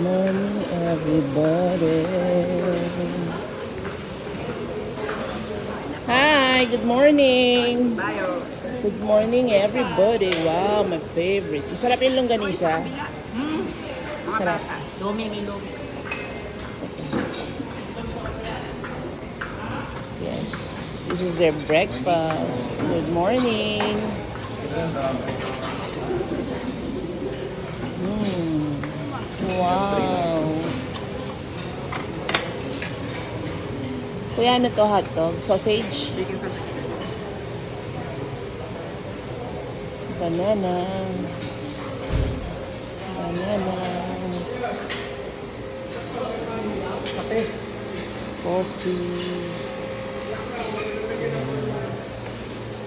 morning, everybody. Hi, good morning. Good morning, everybody. Wow, my favorite. Masarap yung longganisa. Sarap. Lomi, may lomi. Yes, this is their breakfast. Good morning. Wow. Kuya, ano to, hotdog? Sausage? Chicken sausage. Banana. Banana. Kape. Coffee.